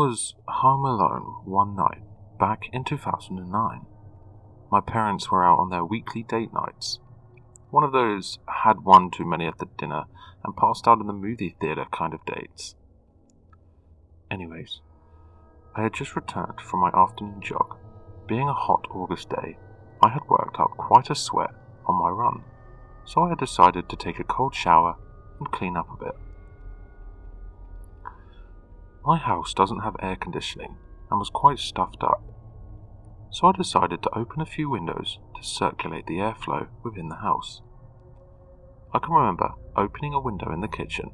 was home alone one night back in 2009. My parents were out on their weekly date nights. One of those had one too many at the dinner and passed out in the movie theatre kind of dates. Anyways, I had just returned from my afternoon jog. Being a hot August day, I had worked up quite a sweat on my run, so I had decided to take a cold shower and clean up a bit. My house doesn't have air conditioning and was quite stuffed up, so I decided to open a few windows to circulate the airflow within the house. I can remember opening a window in the kitchen,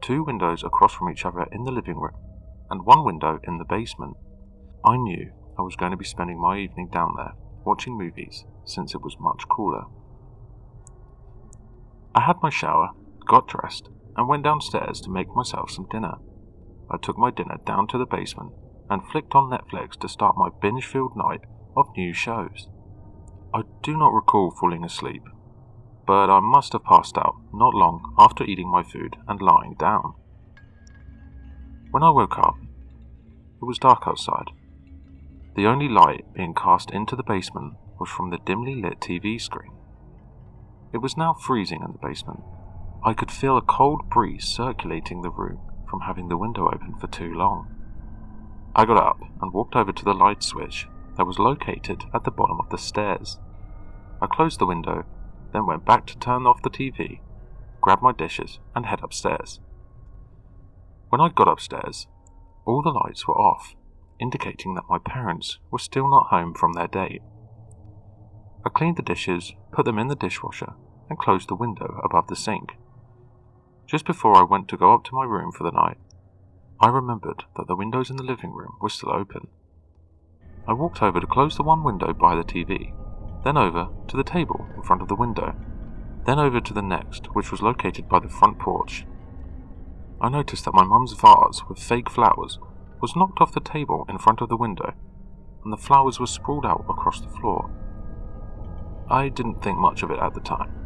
2 windows across from each other in the living room, and 1 window in the basement. I knew I was going to be spending my evening down there watching movies since it was much cooler. I had my shower, got dressed, and went downstairs to make myself some dinner. I took my dinner down to the basement and flicked on Netflix to start my binge-filled night of new shows. I do not recall falling asleep, but I must have passed out not long after eating my food and lying down. When I woke up, it was dark outside. The only light being cast into the basement was from the dimly lit TV screen. It was now freezing in the basement. I could feel a cold breeze circulating the room from having the window open for too long. I got up and walked over to the light switch that was located at the bottom of the stairs. I closed the window, then went back to turn off the TV, grab my dishes and head upstairs. When I got upstairs, all the lights were off, indicating that my parents were still not home from their date. I cleaned the dishes, put them in the dishwasher, and closed the window above the sink. Just before I went to go up to my room for the night, I remembered that the windows in the living room were still open. I walked over to close the one window by the TV, then over to the table in front of the window, then over to the next, which was located by the front porch. I noticed that my mum's vase with fake flowers was knocked off the table in front of the window, and the flowers were sprawled out across the floor. I didn't think much of it at the time.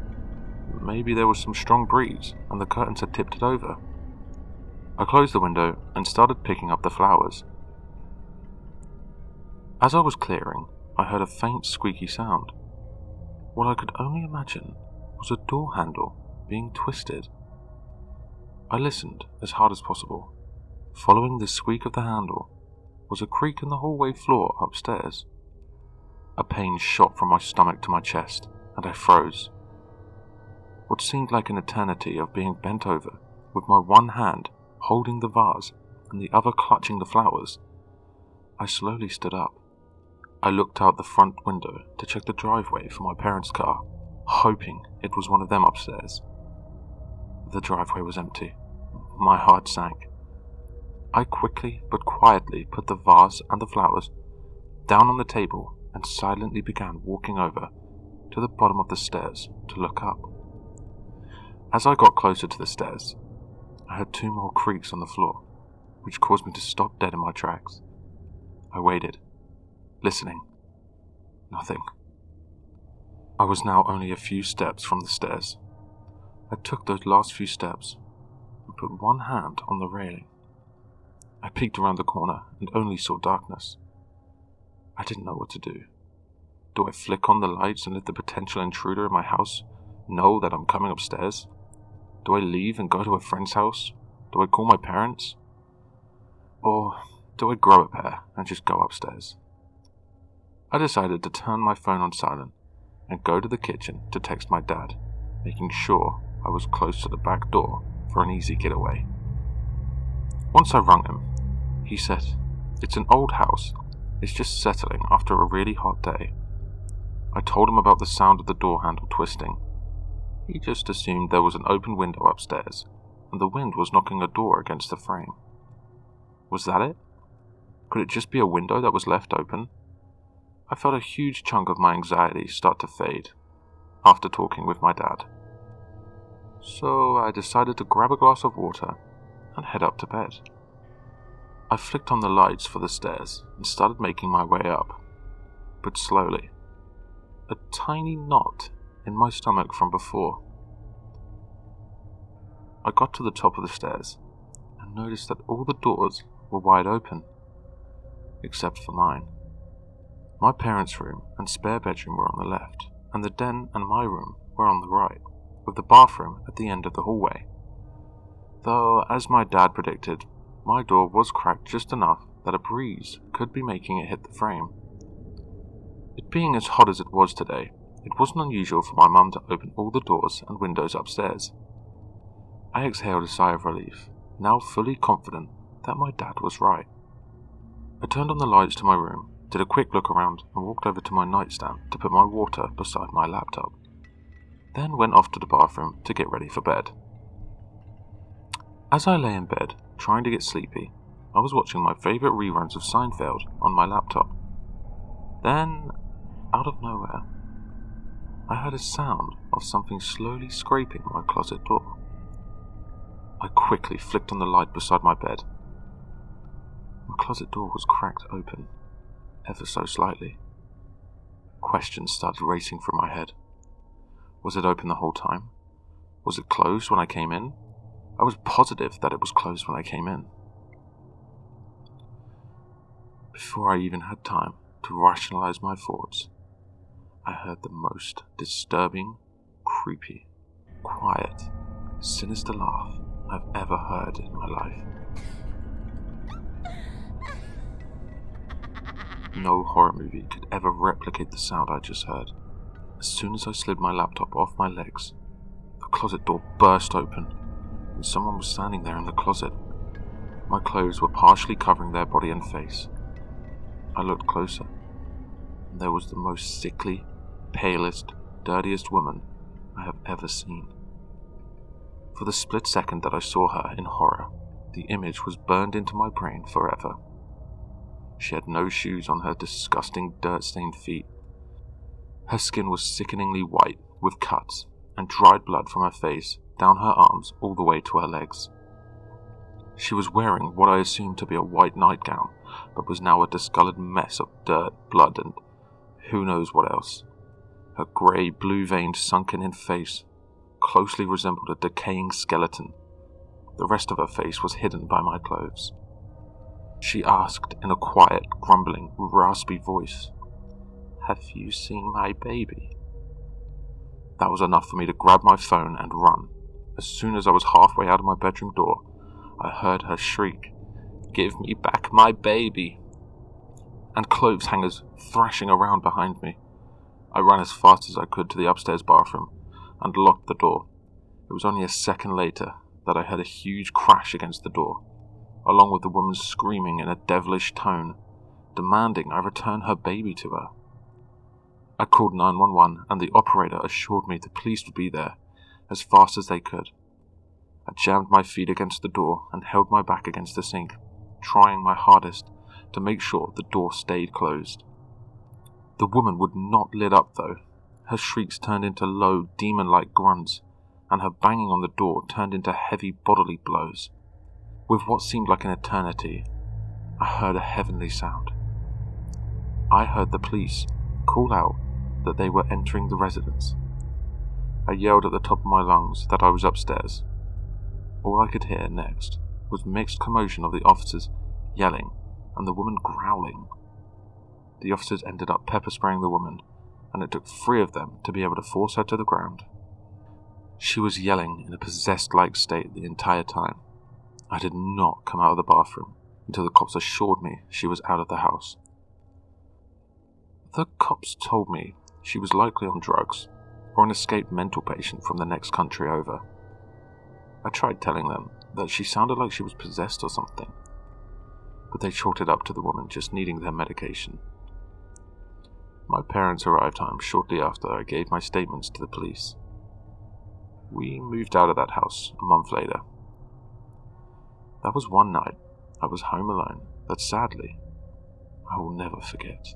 Maybe there was some strong breeze and the curtains had tipped it over. I closed the window and started picking up the flowers. As I was clearing, I heard a faint squeaky sound. What I could only imagine was a door handle being twisted. I listened as hard as possible. Following the squeak of the handle was a creak in the hallway floor upstairs. A pain shot from my stomach to my chest, and I froze. What seemed like an eternity of being bent over, with my one hand holding the vase and the other clutching the flowers, I slowly stood up. I looked out the front window to check the driveway for my parents' car, hoping it was one of them upstairs. The driveway was empty. My heart sank. I quickly but quietly put the vase and the flowers down on the table and silently began walking over to the bottom of the stairs to look up. As I got closer to the stairs, I heard 2 more creaks on the floor, which caused me to stop dead in my tracks. I waited, listening. Nothing. I was now only a few steps from the stairs. I took those last few steps and put one hand on the railing. I peeked around the corner and only saw darkness. I didn't know what to do. Do I flick on the lights and let the potential intruder in my house know that I'm coming upstairs? Do I leave and go to a friend's house? Do I call my parents? Or do I grow a pair and just go upstairs? I decided to turn my phone on silent and go to the kitchen to text my dad, making sure I was close to the back door for an easy getaway. Once I rung him, he said, "It's an old house. It's just settling after a really hot day." I told him about the sound of the door handle twisting. He just assumed there was an open window upstairs, and the wind was knocking a door against the frame. Was that it? Could it just be a window that was left open? I felt a huge chunk of my anxiety start to fade after talking with my dad. So I decided to grab a glass of water and head up to bed. I flicked on the lights for the stairs and started making my way up, but slowly. A tiny knot in my stomach from before. I got to the top of the stairs and noticed that all the doors were wide open. except for mine. My parents' room and spare bedroom were on the left, and the den and my room were on the right, with the bathroom at the end of the hallway. Though, as my dad predicted, my door was cracked just enough that a breeze could be making it hit the frame. It being as hot as it was today, it wasn't unusual for my mum to open all the doors and windows upstairs. I exhaled a sigh of relief, now fully confident that my dad was right. I turned on the lights to my room, did a quick look around, and walked over to my nightstand to put my water beside my laptop. Then went off to the bathroom to get ready for bed. As I lay in bed, trying to get sleepy, I was watching my favourite reruns of Seinfeld on my laptop. Then, out of nowhere, I heard a sound of something slowly scraping my closet door. I quickly flicked on the light beside my bed. My closet door was cracked open, ever so slightly. Questions started racing through my head. Was it open the whole time? Was it closed when I came in? I was positive that it was closed when I came in. Before I even had time to rationalize my thoughts, I heard the most disturbing, creepy, quiet, sinister laugh I've ever heard in my life. No horror movie could ever replicate the sound I just heard. As soon as I slid my laptop off my legs, the closet door burst open, and someone was standing there in the closet. My clothes were partially covering their body and face. I looked closer, and there was the most sickly, palest, dirtiest woman I have ever seen. For the split second that I saw her in horror, the image was burned into my brain forever. She had no shoes on her disgusting, dirt-stained feet. Her skin was sickeningly white, with cuts, and dried blood from her face down her arms all the way to her legs. She was wearing what I assumed to be a white nightgown, but was now a discolored mess of dirt, blood, and who knows what else. Her grey, blue-veined, sunken-in face closely resembled a decaying skeleton. The rest of her face was hidden by my clothes. She asked in a quiet, grumbling, raspy voice, "Have you seen my baby?" That was enough for me to grab my phone and run. As soon as I was halfway out of my bedroom door, I heard her shriek, "Give me back my baby!" and clothes hangers thrashing around behind me. I ran as fast as I could to the upstairs bathroom and locked the door. It was only a second later that I heard a huge crash against the door, along with the woman screaming in a devilish tone, demanding I return her baby to her. I called 911 and the operator assured me the police would be there as fast as they could. I jammed my feet against the door and held my back against the sink, trying my hardest to make sure the door stayed closed. The woman would not let up though. Her shrieks turned into low, demon-like grunts, and her banging on the door turned into heavy bodily blows. With what seemed like an eternity, I heard a heavenly sound. I heard the police call out that they were entering the residence. I yelled at the top of my lungs that I was upstairs. All I could hear next was mixed commotion of the officers yelling and the woman growling. The officers ended up pepper spraying the woman, and it took 3 of them to be able to force her to the ground. She was yelling in a possessed-like state the entire time. I did not come out of the bathroom until the cops assured me she was out of the house. The cops told me she was likely on drugs or an escaped mental patient from the next country over. I tried telling them that she sounded like she was possessed or something, but they chalked it up to the woman just needing their medication. My parents arrived home shortly after I gave my statements to the police. We moved out of that house a month later. That was one night I was home alone that sadly I will never forget.